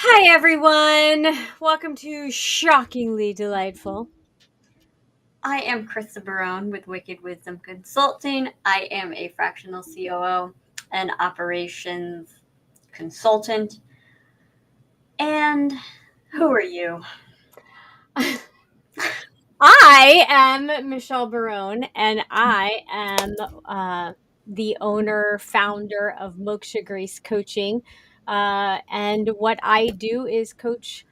Hi, everyone. Welcome to Shockingly Delightful. I am Krista Barone with Wicked Wisdom Consulting. I am a fractional COO and operations consultant. And who are you? I am Michelle Barone, and I am the owner, founder of Moksha Grace Coaching. And what I do is coach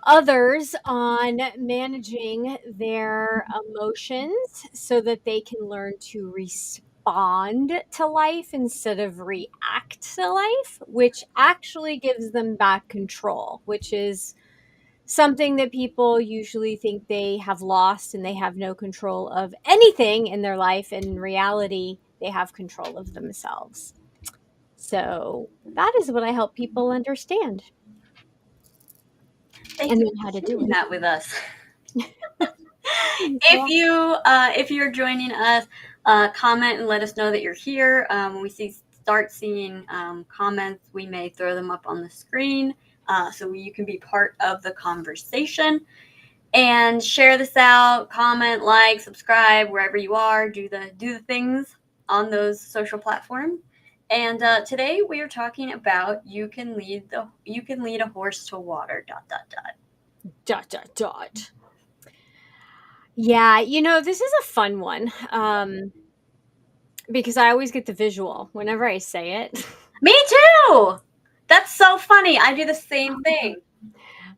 others on managing their emotions so that they can learn to respond to life instead of react to life, which actually gives them back control, which is something that people usually think they have lost and they have no control of anything in their life. And in reality, they have control of themselves. So that is what I help people understand Thank and you then how to for do sharing it. that with us. So, If you're joining us, comment and let us know that you're here. When we start seeing comments, we may throw them up on the screen so you can be part of the conversation. And share this out, comment, like, subscribe wherever you are. Do the things on those social platforms. And today we are talking about you can lead a horse to water. Dot dot dot. dot, dot, dot. Yeah, this is a fun one because I always get the visual whenever I say it. Me too. That's so funny. I do the same thing.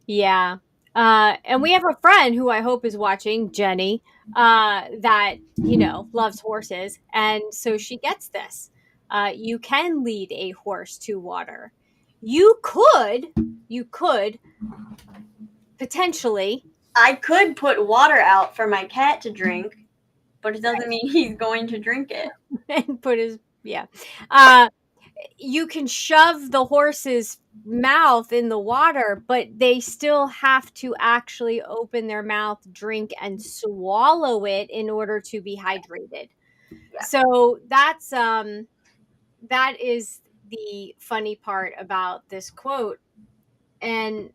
Yeah. And we have a friend who I hope is watching, Jenny, that, loves horses. And so she gets this. You can lead a horse to water. You could, you could potentially, I could put water out for my cat to drink, but it doesn't mean he's going to drink it. and put his, yeah. Uh, you can shove the horse's mouth in the water, but they still have to actually open their mouth, drink, and swallow it in order to be hydrated. Yeah. So that is the funny part about this quote and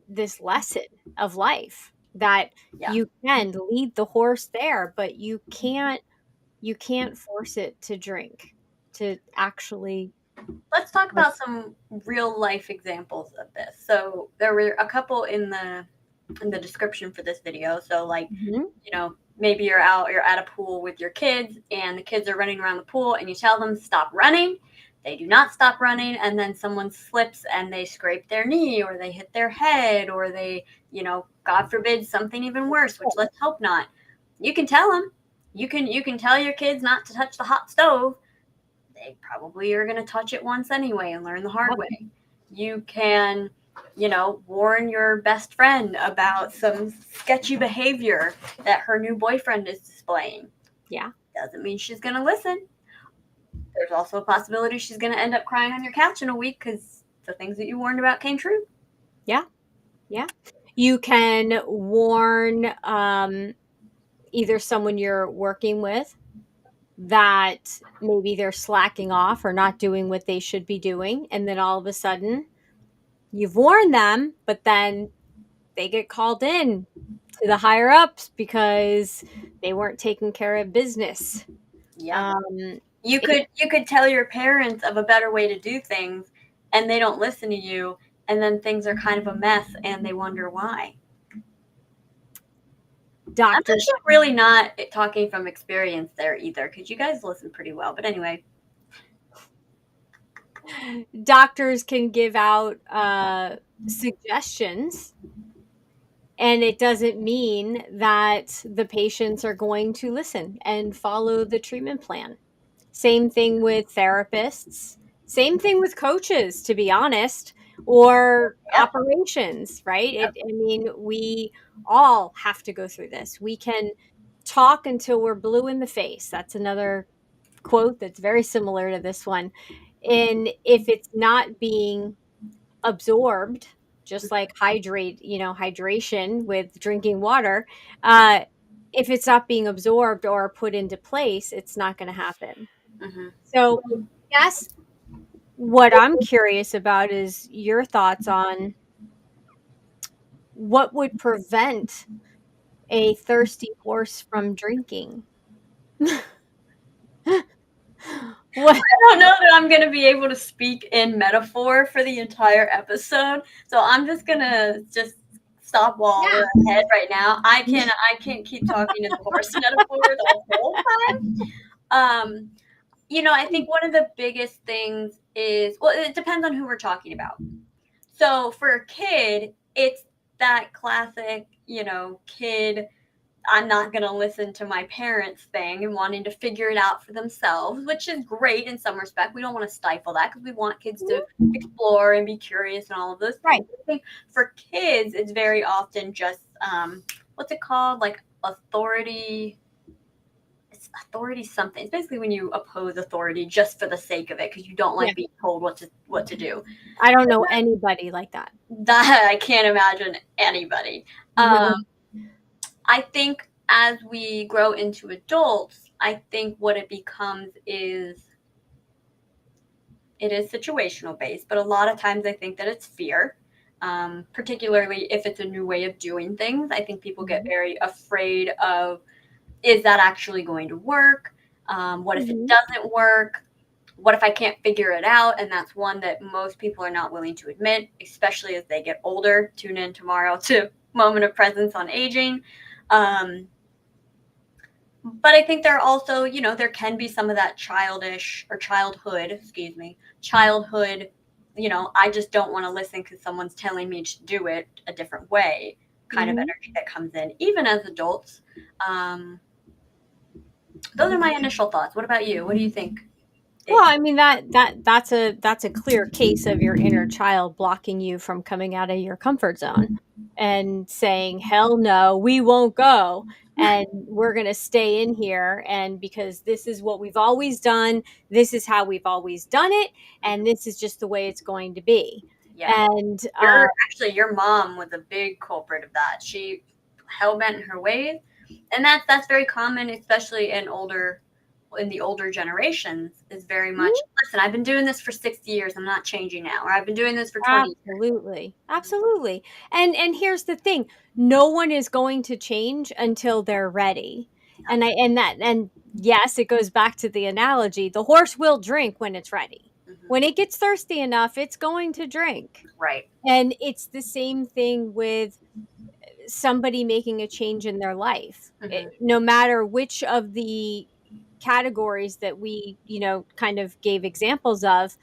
this lesson of life, that Yeah. you can lead the horse there, but you can't force it to drink, to actually. Let's talk about some real life examples of this. So there were a couple in the description for this video. So like, Mhm. maybe you're at a pool with your kids and the kids are running around the pool and you tell them stop running. They do not stop running, and then someone slips and they scrape their knee or they hit their head or they, God forbid, something even worse, which let's hope not. You can tell them. You can tell your kids not to touch the hot stove. They probably are going to touch it once anyway and learn the hard Yep. way. You can, warn your best friend about some sketchy behavior that her new boyfriend is displaying. Yeah. Doesn't mean she's going to listen. There's also a possibility she's going to end up crying on your couch in a week because the things that you warned about came true. Yeah. Yeah. You can warn either someone you're working with that maybe they're slacking off or not doing what they should be doing. And then all of a sudden, you've warned them, but then they get called in to the higher ups because they weren't taking care of business. Yeah. Um, You could tell your parents of a better way to do things and they don't listen to you, and then things are kind of a mess and they wonder why. I'm doctors actually really not talking from experience there either, because you guys listen pretty well. But anyway, doctors can give out suggestions, and it doesn't mean that the patients are going to listen and follow the treatment plan. Same thing with therapists, same thing with coaches, to be honest, or yep, operations, right? yep. I mean, we all have to go through this. We can talk until we're blue in the face. That's another quote that's very similar to this one. And if it's not being absorbed, just like hydration with drinking water, uh, if it's not being absorbed or put into place, it's not going to happen. Mm-hmm. So, yes, what I'm curious about is your thoughts on what would prevent a thirsty horse from drinking. What? I don't know that I'm going to be able to speak in metaphor for the entire episode, so I'm just going to just stop while Yeah. we're ahead right now. I can't keep talking in the horse metaphor the whole time. I think one of the biggest things is, well, it depends on who we're talking about. So for a kid, it's that classic, kid, I'm not going to listen to my parents thing and wanting to figure it out for themselves, which is great in some respect. We don't want to stifle that because we want kids to explore and be curious and all of those Right. things. I think for kids, it's very often just, what's it called? Like authority. It's authority something. It's basically when you oppose authority just for the sake of it because you don't Yeah. like being told what to do. I don't know anybody like that. That I can't imagine anybody. No. I think as we grow into adults, I think what it becomes is it is situational based, but a lot of times I think that it's fear, particularly if it's a new way of doing things. I think people get Mhm. very afraid of, is that actually going to work? What if it Mhm. doesn't work? What if I can't figure it out? And that's one that most people are not willing to admit, especially as they get older. Tune in tomorrow to Moment of Presence on Aging. Um, but I think there are also, there can be some of that childish or childhood, excuse me, childhood, I just don't want to listen because someone's telling me to do it a different way kind of Mhm. energy that comes in, even as adults. Um, those are my Mhm. initial thoughts. What about you? What do you think? Well, It, I mean that's a clear case of your inner child blocking you from coming out of your comfort zone and saying, "Hell no, we won't go." And we're going to stay in here, and because this is what we've always done, this is how we've always done it, and this is just the way it's going to be. yeah. And Your mom was a big culprit of that. She hell bent in her ways, and that's very common, especially in the older generations. Is very much, listen. I've been doing this for 60 years. I'm not changing now, or I've been doing this for 20 years. absolutely. Absolutely. And here's the thing, no one is going to change until they're ready. And yes, it goes back to the analogy. The horse will drink when it's ready. When Hmm. it gets thirsty enough, it's going to drink. Right. And it's the same thing with somebody making a change in their life. Hmm. No matter which of the categories that we, kind of gave examples of,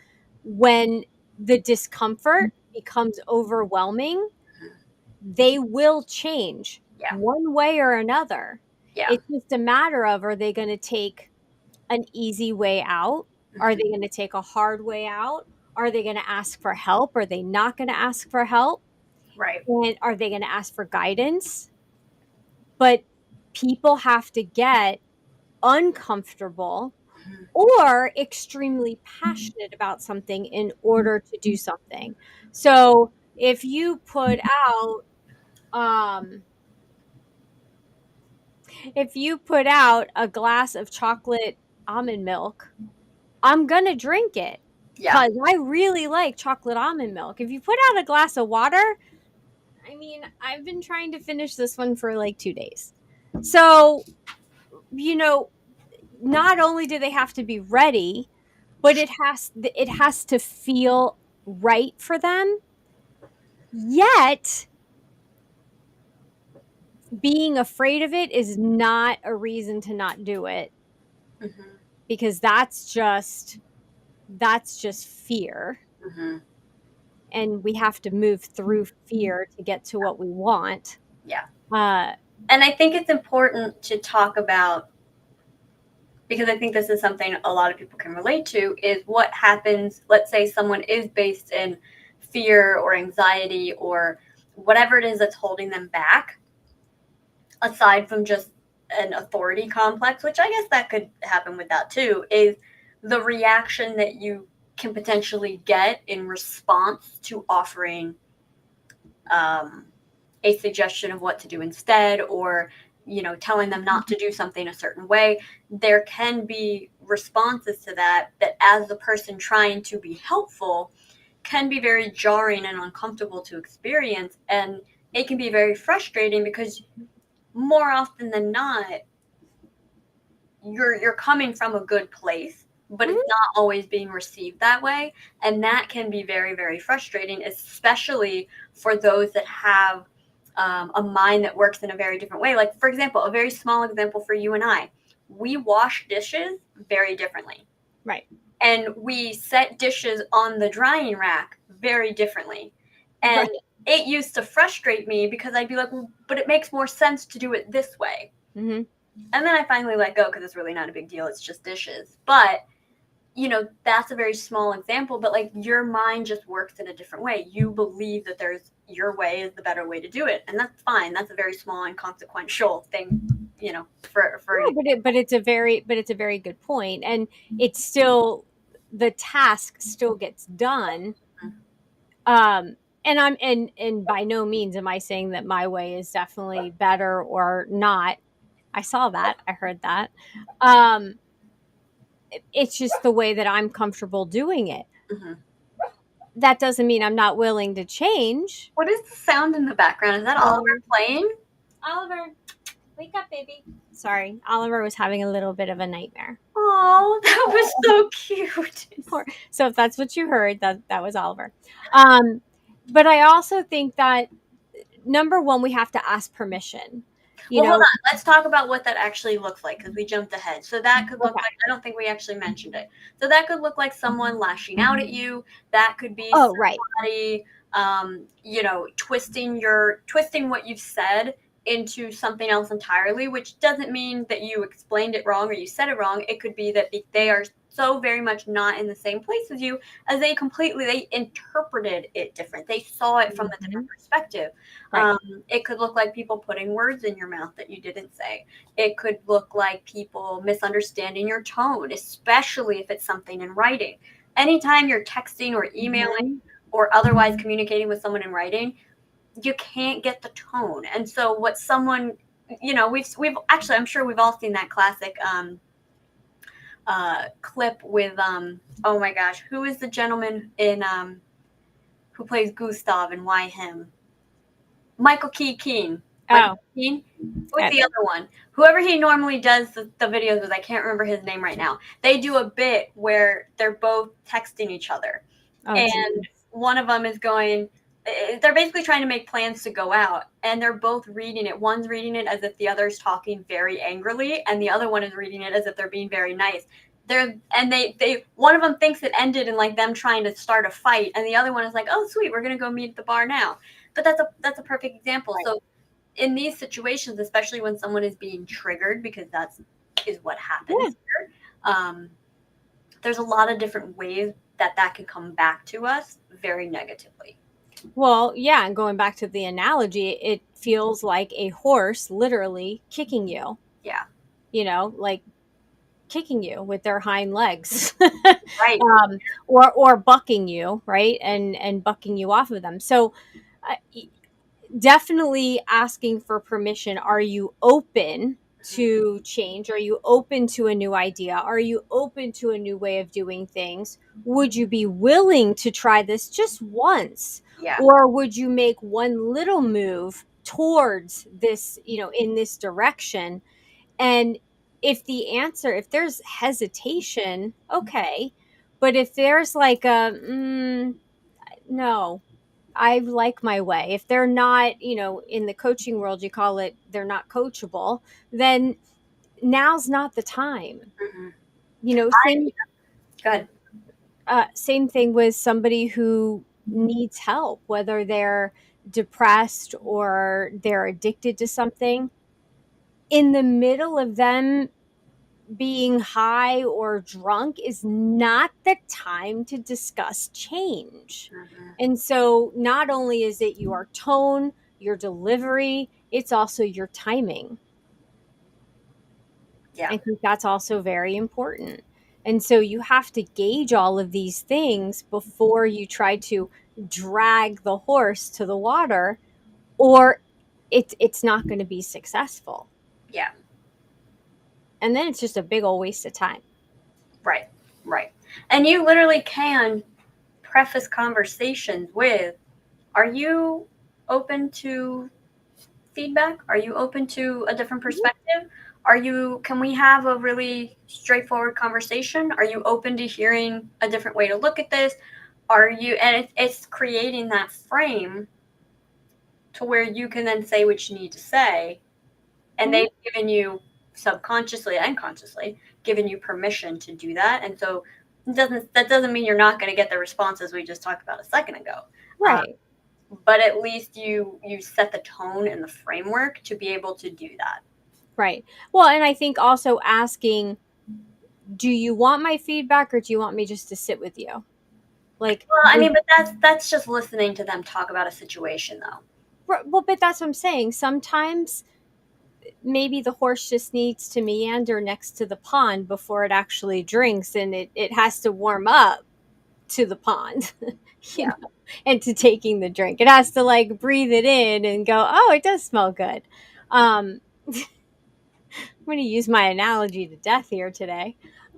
when the discomfort becomes overwhelming, they will change Yeah. one way or another. Yeah. It's just a matter of, are they going to take an easy way out? Are they Hmm. going to take a hard way out? Are they going to ask for help? Are they not going to ask for help? Right. And are they going to ask for guidance? But people have to get uncomfortable or extremely passionate about something in order to do something. So if you put out um if you put out a glass of chocolate almond milk, I'm going to drink it Yeah. cuz I really like chocolate almond milk. If you put out a glass of water, I mean, I've been trying to finish this one for like 2 days. So, you know, not only do they have to be ready, but it has to feel right for them. Yet, being afraid of it is not a reason to not do it, Hmm. because that's just fear, Hmm. and we have to move through fear to get to what we want. Yeah. Uh And I think it's important to talk about, because I think this is something a lot of people can relate to, is what happens. Let's say someone is based in fear or anxiety or whatever it is that's holding them back, aside from just an authority complex, which I guess that could happen with that too, is the reaction that you can potentially get in response to offering um, a suggestion of what to do instead, or telling them not to do something a certain way, there can be responses to that as the person trying to be helpful can be very jarring and uncomfortable to experience, and it can be very frustrating because more often than not you're coming from a good place, but it's Mhm. not always being received that way, and that can be very, very frustrating, especially for those that have a mind that works in a very different way. Like, for example, a very small example for you and I, we wash dishes very differently, Right. and we set dishes on the drying rack very differently. And Right. it used to frustrate me because I'd be like, well, but it makes more sense to do it this way. Hmm. And then I finally let go because it's really not a big deal. It's just dishes. But, that's a very small example, but like your mind just works in a different way. You believe that there's your way is the better way to do it. And that's fine. That's a very small and consequential thing, for No, an but it's a very good point, and it's still the task still gets done. example. And and by no means am I saying that my way is definitely better or not. I saw that, I heard that. Um, it's just the way that I'm comfortable doing it. Mhm. That doesn't mean I'm not willing to change. What is the sound in the background? Is that Oliver Oh, playing? Oliver, wake up, baby. Sorry, Oliver was having a little bit of a nightmare. Oh, that was so cute. So if that's what you heard, that was Oliver. Um, but I also think that number one, we have to ask permission. You Well, hold know, on. Let's talk about what that actually looks like because we jumped ahead. So that could look okay. like, I don't think we actually mentioned it. So that could look like someone lashing out at you. That could be Oh, right. somebody, twisting what you've said into something else entirely, which doesn't mean that you explained it wrong or you said it wrong. It could be that they are so very much not in the same place as you as they interpreted it different. They saw it from a different Mhm. perspective. Right. It could look like people putting words in your mouth that you didn't say. It could look like people misunderstanding your tone, especially if it's something in writing. Anytime you're texting or emailing Mhm. or otherwise communicating with someone in writing, you can't get the tone. And so what someone, we've actually, I'm sure we've all seen that classic clip with oh my gosh, who is the gentleman in who plays Gustav and Why Him? Michael Keane. Michael Oh, Keane. Who's uh, the other one? Whoever he normally does the videos with, I can't remember his name right now. They do a bit where they're both texting each other, oh, and geez. one of them is going. They're basically trying to make plans to go out, and they're both reading it. One's reading it as if the other's talking very angrily, and the other one is reading it as if they're being very nice. They one of them thinks it ended in like them trying to start a fight, and the other one is like, "Oh, sweet, we're gonna go meet at the bar now." But that's a perfect example. Right. So in these situations, especially when someone is being triggered, because that's is what Yeah. happens here, there's a lot of different ways that can come back to us very negatively. Well, yeah, and going back to the analogy, it feels like a horse literally kicking you, Yeah, like kicking you with their hind legs. right. Or bucking you, right? And bucking you off of them. So uh, definitely asking for permission. Are you open Mhm. to change? Are you open to a new idea? Are you open to a new way of doing things? Would you be willing to try this just once? Yeah. Or would you make one little move towards this, in this direction? And if there's hesitation, okay. But if there's like no, I like my way. If they're not, in the coaching world, you call it they're not coachable, then now's not the time. Hmm. Same Good. same thing with somebody who needs help, whether they're depressed or they're addicted to something. In the middle of them being high or drunk is not the time to discuss change. Hmm. And so, not only is it your tone, your delivery, it's also your timing. Yeah. I think that's also very important. And so, you have to gauge all of these things before you try to drag the horse to the water, or it's not going to be successful. Yeah. And then it's just a big old waste of time. Right. Right. And you literally can preface conversations with, are you open to feedback? Are you open to a different Mhm. perspective? Can we have a really straightforward conversation? Are you open to hearing a different way to look at this? It's creating that frame to where you can then say what you need to say, and Mhm. they've given you, subconsciously and consciously, given you permission to do that. And so that doesn't mean you're not going to get the responses we just talked about a second ago. Um, Right. but at least you set the tone and the framework to be able to do that. Right. Well, and I think also asking, do you want my feedback or do you want me just to sit with you? Like, Well, I mean, but that's just listening to them talk about a situation, though. well, but that's what I'm saying. Sometimes maybe the horse just needs to meander next to the pond before it actually drinks, and it has to warm up to the pond, you Yeah. know, and to taking the drink. It has to like breathe it in and go, oh, it does smell good. I'm going to use my analogy to death here today.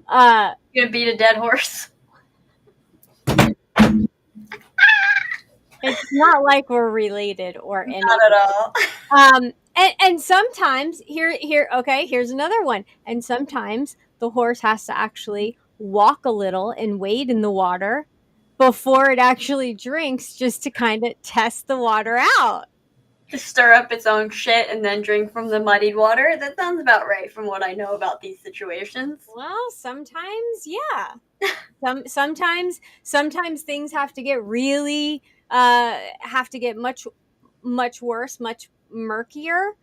Uh, You gonna beat a dead horse? it's not like we're related or Not anything. at all. And sometimes okay, here's another one. And sometimes the horse has to actually walk a little and wade in the water before it actually drinks, just to kind of test the water out. To stir up its own shit and then drink from the muddied water? That sounds about right from what I know about these situations. Well, sometimes, yeah. Sometimes things have to get really have to get much worse, much murkier,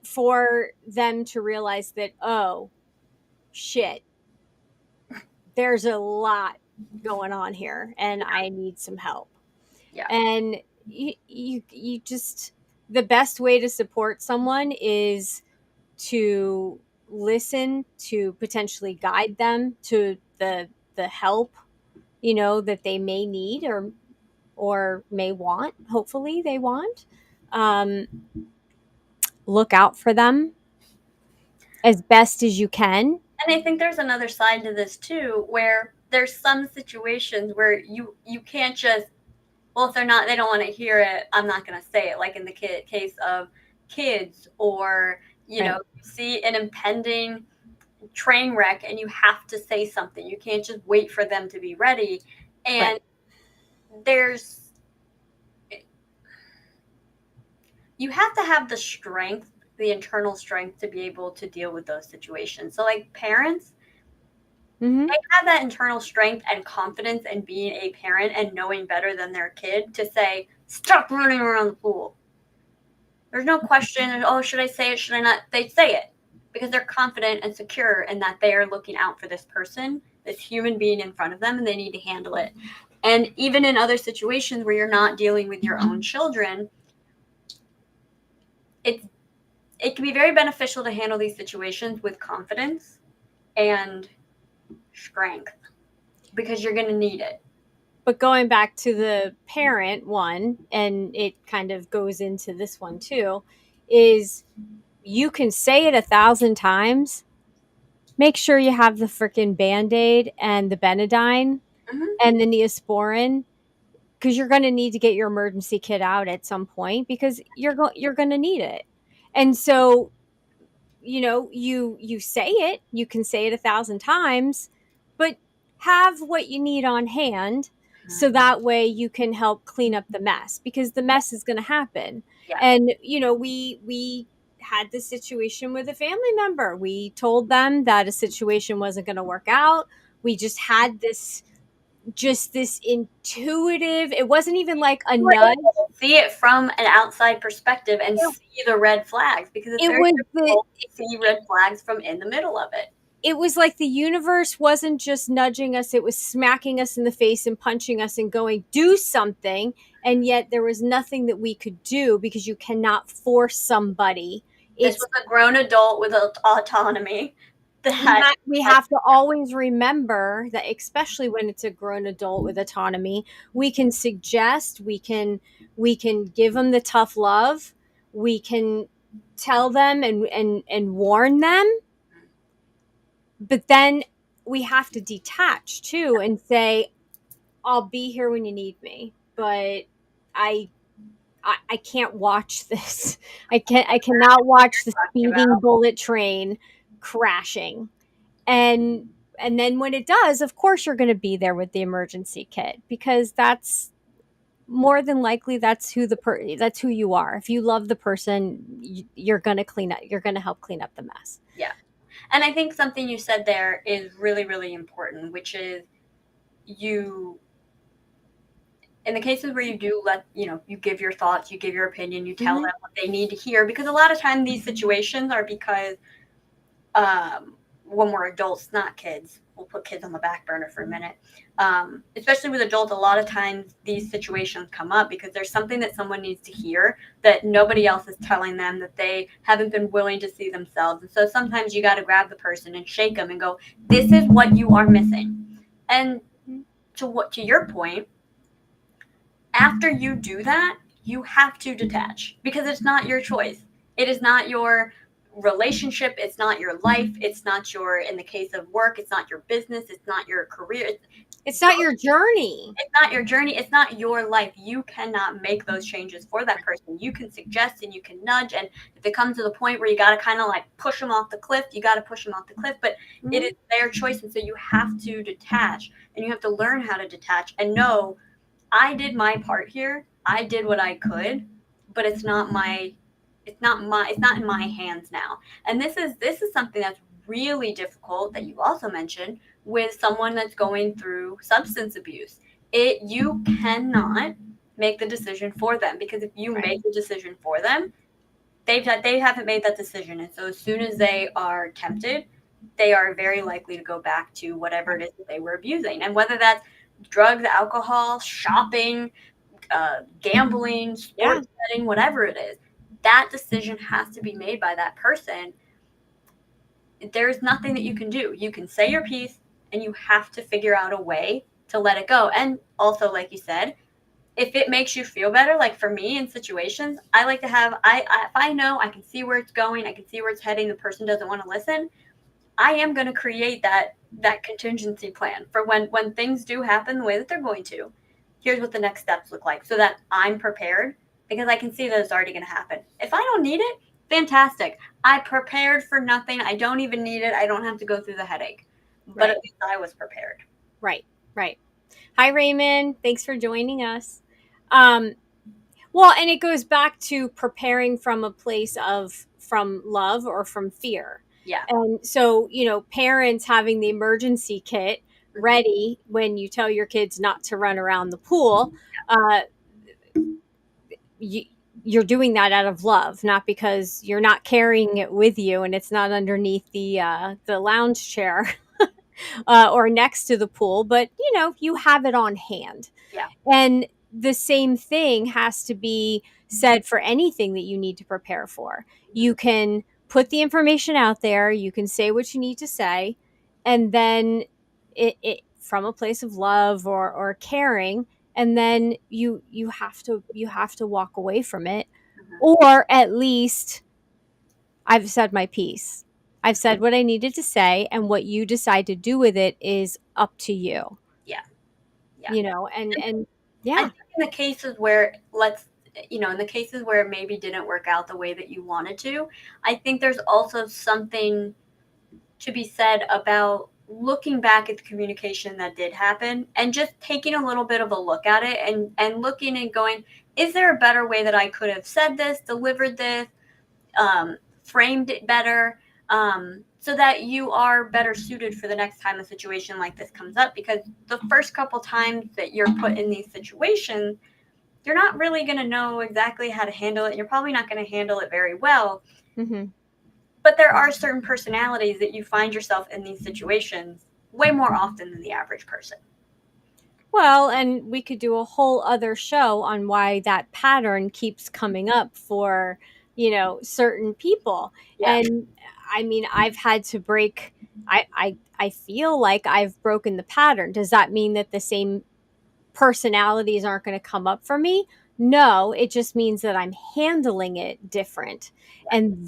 for them to realize that, oh shit, there's a lot going on here and I need some help. Yeah. And you just, the best way to support someone is to listen, to potentially guide them to the help, that they may need, or may want. Hopefully they want. um, Look out for them as best as you can. And I think there's another side to this too, where there's some situations where you can't just, well, if they don't want to hear it, I'm not going to say it. Like in the case of kids, or Right. you see an impending train wreck and you have to say something. You can't just wait for them to be ready. Right. And there's you have to have the strength, the internal strength, to be able to deal with those situations. So like parents, Mm-hmm. they have that internal strength and confidence in being a parent and knowing better than their kid to say, stop running around the pool. There's no question, oh, should I say it? Should I not? They say it because they're confident and secure in that they are looking out for this person, this human being in front of them, and they need to handle it. And even in other situations where you're not dealing with your own children, it's it can be very beneficial to handle these situations with confidence and strength because you're going to need it. But going back to the parent one, and it kind of goes into this one too, is you can say it 1,000 times. Make sure you have the freaking Band-Aid and the Benadine Mm-hmm. and the Neosporin, because you're going to need to get your emergency kit out at some point, because you're going to need it. And so, you say it, you can say it 1,000 times, but have what you need on hand, so that way you can help clean up the mess, because the mess is going to happen. Yes. And we had this situation with a family member. We told them that a situation wasn't going to work out. We just had this intuitive, it wasn't even like a You were nudge. able to see it from an outside perspective and it, see the red flags because it's it very was the difficult to see red flags from in the middle of it. it was like the universe wasn't just nudging us, it was smacking us in the face and punching us and going, do something. And yet there was nothing that we could do, because you cannot force somebody. This It's was a grown adult with autonomy that we had, have to always remember that, especially when it's a grown adult with autonomy, we can suggest, we can give them the tough love, we can tell them and warn them, but then we have to detach too and say, I'll be here when you need me, but I I can't watch this. I cannot watch the Talking speeding about. bullet train crashing. And and then when it does, of course you're going to be there with the emergency kit, because that's more than likely that's who you are. If you love the person, you're going to clean up. You're going to help clean up the mess. Yeah. And I think something you said there is really, really important, which is you, in the cases where you do let, you give your thoughts, you give your opinion, you tell Hmm. them what they need to hear, because a lot of time these situations are because um, when we're adults, not kids. We'll put kids on the back burner for a minute. Especially with adults, a lot of times these situations come up because there's something that someone needs to hear that nobody else is telling them, that they haven't been willing to see themselves. And so sometimes you got to grab the person and shake them and go, "This is what you are missing." And to your point, after you do that, you have to detach because it's not your choice. It is not your relationship. It's not your life. It's not your, in the case of work, it's not your business. It's not your career. It's not your journey. It's not your journey. It's not your life. You cannot make those changes for that person. You can suggest and you can nudge. And if it comes to the point where you got to kind of like push them off the cliff, you got to push them off the cliff. But it Hmm. is their choice. And so you have to detach and you have to learn how to detach and know I did my part here. I did what I could, but it's not in my hands now. And this is something that's really difficult that you also mentioned with someone that's going through substance abuse. You cannot make the decision for them, because if you Right. make the decision for them, they haven't made that decision. And so as soon as they are tempted, they are very likely to go back to whatever it is that they were abusing. And whether that's drugs, alcohol, shopping, gambling, Yeah. sports betting, whatever it is, that decision has to be made by that person. There's nothing that you can do. You can say your piece, and you have to figure out a way to let it go. And also, like you said, if it makes you feel better, like for me in situations, I like to have, if I know I can see where it's going, I can see where it's heading, the person doesn't want to listen, I am going to create that contingency plan for when things do happen the way that they're going to. Here's what the next steps look like, so that I'm prepared, because I can see that it's already going to happen. If I don't need it, fantastic. I prepared for nothing. I don't even need it. I don't have to go through the headache. But at Right. least I was prepared. Right. Right. Hi, Raymond. Thanks for joining us. Um, well, and it goes back to preparing from a place of from love or from fear. Yeah. And so, parents having the emergency kit Hmm. ready when you tell your kids not to run around the pool, uh, you, you're doing that out of love, not because you're not carrying it with you and it's not underneath the lounge chair or next to the pool, but you have it on hand. Yeah. And the same thing has to be said for anything that you need to prepare for. Hmm. You can put the information out there, you can say what you need to say, and then it from a place of love or caring, and then you have to walk away from it, Hmm. or at least I've said my piece. I've said what I needed to say, and what you decide to do with it is up to you. Yeah. Yeah. And I yeah. think in the cases where in the cases where it maybe didn't work out the way that you wanted to, I think there's also something to be said about looking back at the communication that did happen and just taking a little bit of a look at it, and looking and going, is there a better way that I could have said this, delivered this, framed it better, so that you are better suited for the next time a situation like this comes up? Because the first couple times that you're put in these situations, you're not really going to know exactly how to handle it. And you're probably not going to handle it very well. Hmm. But there are certain personalities that you find yourself in these situations way more often than the average person. Well, and we could do a whole other show on why that pattern keeps coming up for, certain people. Yeah. And I mean, I've had to break I feel like I've broken the pattern. Does that mean that the same personalities aren't going to come up for me? No, it just means that I'm handling it different. Yeah. And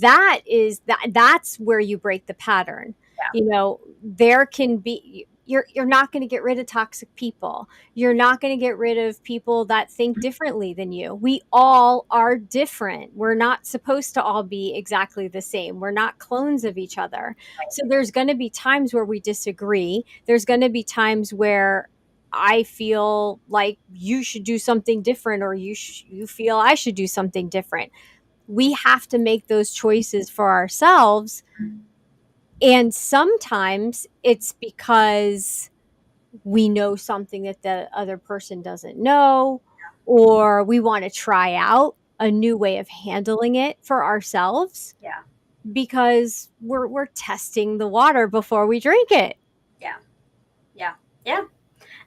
that's where you break the pattern. Yeah. You know, there can be you're not going to get rid of toxic people. You're not going to get rid of people that think differently than you. We all are different. We're not supposed to all be exactly the same. We're not clones of each other. So there's going to be times where we disagree. There's going to be times where I feel like you should do something different, or you feel I should do something different. We have to make those choices for ourselves. And sometimes it's because we know something that the other person doesn't know, or we want to try out a new way of handling it for ourselves Yeah. because we're testing the water before we drink it. Yeah. Yeah. Yeah.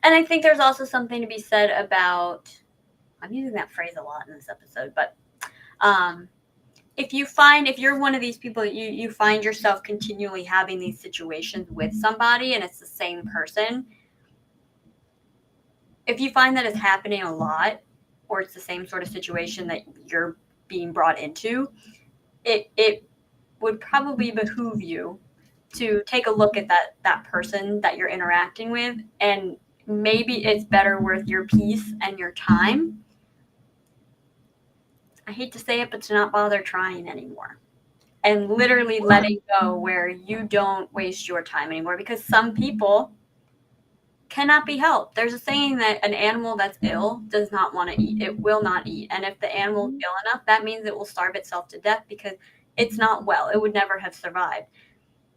And I think there's also something to be said about, I'm using that phrase a lot in this episode, but um, if you're one of these people that you find yourself continually having these situations with somebody and it's the same person, if you find that it's happening a lot or it's the same sort of situation that you're being brought into, it would probably behoove you to take a look at that person that you're interacting with, and maybe it's better worth your peace and your time. I hate to say it, but to not bother trying anymore. And literally letting go where you don't waste your time anymore, because some people cannot be helped. There's a saying that an animal that's ill does not want to eat. It will not eat. And if the animal is ill enough, that means it will starve itself to death because it's not well. It would never have survived.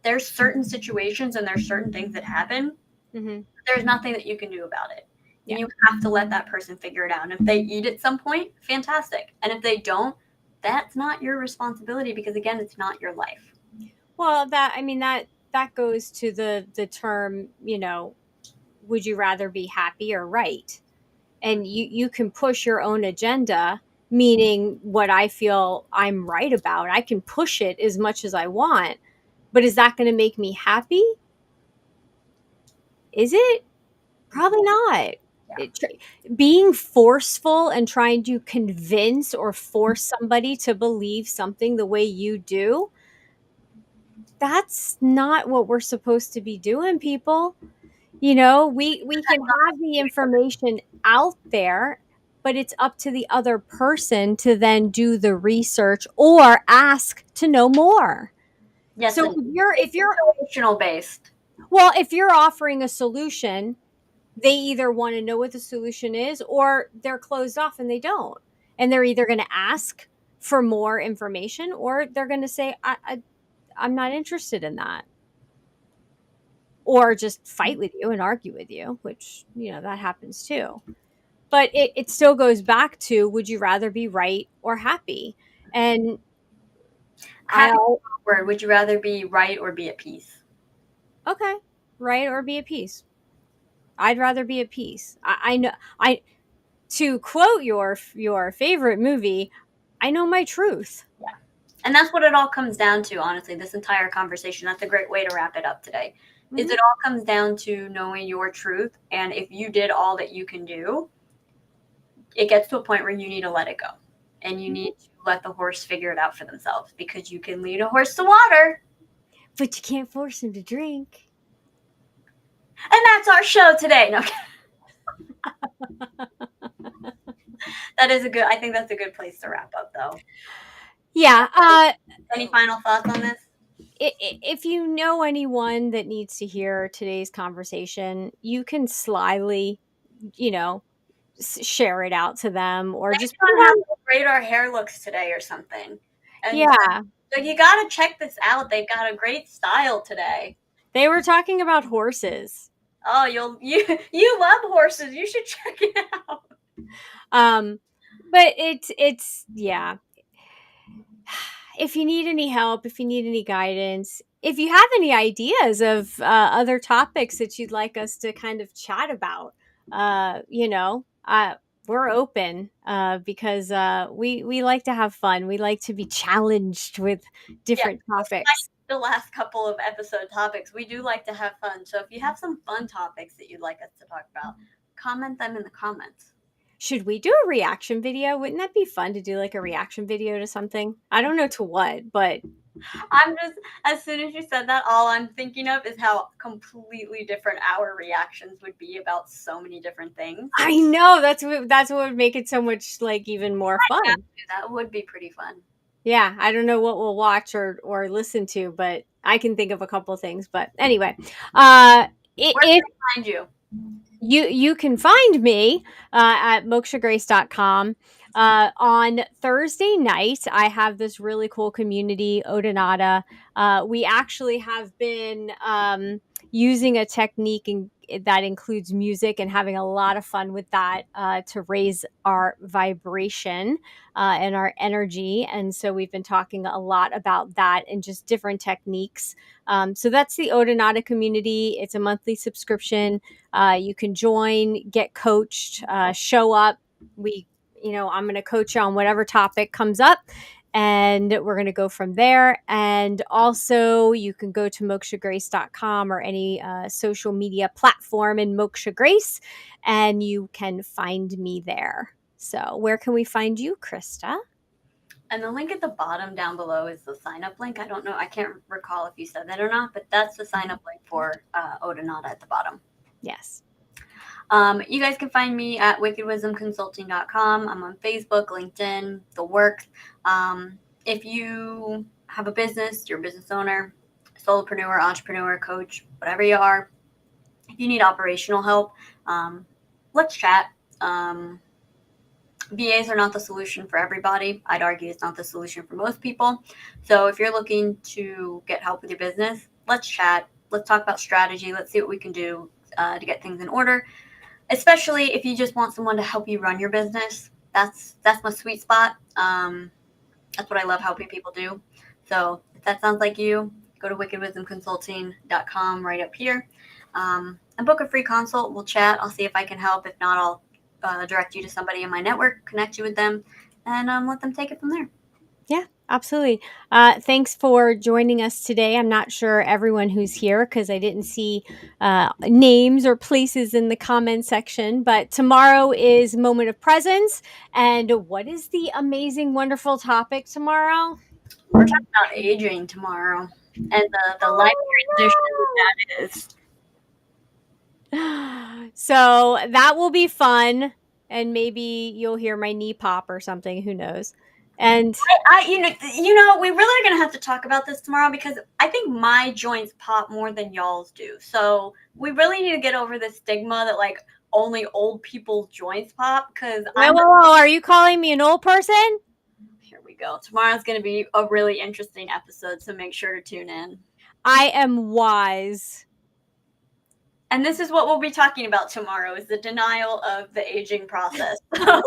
There's certain situations and there's certain things that happen. Mm-hmm. There's nothing that you can do about it. Yeah. And you have to let that person figure it out. And if they eat at some point, fantastic. And if they don't, that's not your responsibility because, again, it's not your life. Well, that goes to the term, would you rather be happy or right? And you can push your own agenda, meaning what I feel I'm right about. I can push it as much as I want, but is that going to make me happy? Is it? Probably not. Yeah. It, being forceful and trying to convince or force somebody to believe something the way you do, that's not what we're supposed to be doing, people. We can have the information out there, but it's up to the other person to then do the research or ask to know more. Yes, So and if you're it's situational based. well, if you're offering a solution, they either want to know what the solution is or they're closed off and they don't. And they're either going to ask for more information or they're going to say, I'm not interested in that. Or just fight with you and argue with you, which, that happens too. But it still goes back to, would you rather be right or happy? And I, Happy word. Would you rather be right or be at peace? okay, right or be at peace. I'd rather be at peace. I know, to quote your favorite movie, I know my truth. Yeah. And that's what it all comes down to, honestly, this entire conversation. That's a great way to wrap it up today. Is Hmm. it all comes down to knowing your truth, and if you did all that you can do, it gets to a point where you need to let it go. And you need to let the horse figure it out for themselves, because you can lead a horse to water. But you can't force him to drink. And that's our show today. No. I think that's a good place to wrap up, though. Yeah. Any final thoughts on this? If you know anyone that needs to hear today's conversation, you can slyly, you know, share it out to them or just put it On how on. great our hair looks today or something. And Yeah. so you got to check this out. They've got a great style today. They were talking about horses. Oh, you love horses. You should check it out. Um, but it's yeah. If you need any help, if you need any guidance, if you have any ideas of other topics that you'd like us to kind of chat about, we're open because we like to have fun. We like to be challenged with Yeah, different topics. the last couple of episode topics, we do like to have fun. So if you have some fun topics that you'd like us to talk about, comment them in the comments. Should we do a reaction video? Wouldn't that be fun to do like a reaction video to something? I don't know to what, but I'm just, as soon as you said that, all I'm thinking of is how completely different our reactions would be about so many different things. I know that's what would make it so much like even more Yeah, fun. that would be pretty fun. Yeah, I don't know what we'll watch or listen to, but I can think of a couple things. But anyway, Where if can I find you? you can find me at mokshagrace.com. On Thursday night, I have this really cool community, Odonata. We actually have been using a technique that includes music and having a lot of fun with that to raise our vibration and our energy. And so we've been talking a lot about that and just different techniques. So that's the Odonata community. It's a monthly subscription. You can join, get coached, show up. I'm going to coach you on whatever topic comes up, and we're going to go from there. And also, you can go to mokshagrace.com or any social media platform in Moksha Grace, and you can find me there. So, where can we find you, Krista? And the link at the bottom down below is the sign up link. I don't know, I can't recall if you said that or not, but that's the sign up link for Odonata at the bottom. Yes. You guys can find me at wickedwisdomconsulting.com. I'm on Facebook, LinkedIn, the works. If you have a business, you're a business owner, solopreneur, entrepreneur, coach, whatever you are, if you need operational help, let's chat. VAs are not the solution for everybody. I'd argue it's not the solution for most people. So if you're looking to get help with your business, let's chat. Let's talk about strategy. Let's see what we can do to get things in order. Especially if you just want someone to help you run your business. That's my sweet spot. That's what I love helping people do. So if that sounds like you, go to wickedwisdomconsulting.com right up here and book a free consult. We'll chat. I'll see if I can help. If not, I'll direct you to somebody in my network, connect you with them, and let them take it from there. Yeah, absolutely. Thanks for joining us today. I'm not sure everyone who's here because I didn't see names or places in the comment section, but tomorrow is Moment of Presence. And what is the amazing, wonderful topic tomorrow? We're talking about aging tomorrow and the life transition that is. So that will be fun. And maybe you'll hear my knee pop or something. Who knows? And We really are gonna have to talk about this tomorrow because I think my joints pop more than y'all's do. So we really need to get over the stigma that like only old people's joints pop. Because whoa, are you calling me an old person? Here we go. Tomorrow's gonna be a really interesting episode, so make sure to tune in. I am wise. And this is what we'll be talking about tomorrow: is the denial of the aging process. The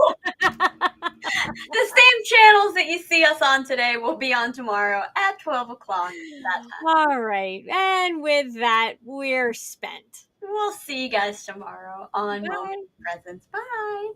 same channels that you see us on today will be on tomorrow at 12 o'clock that time. All right. And with that, we're spent. We'll see you guys tomorrow on Moment Bye. of Presence. Bye.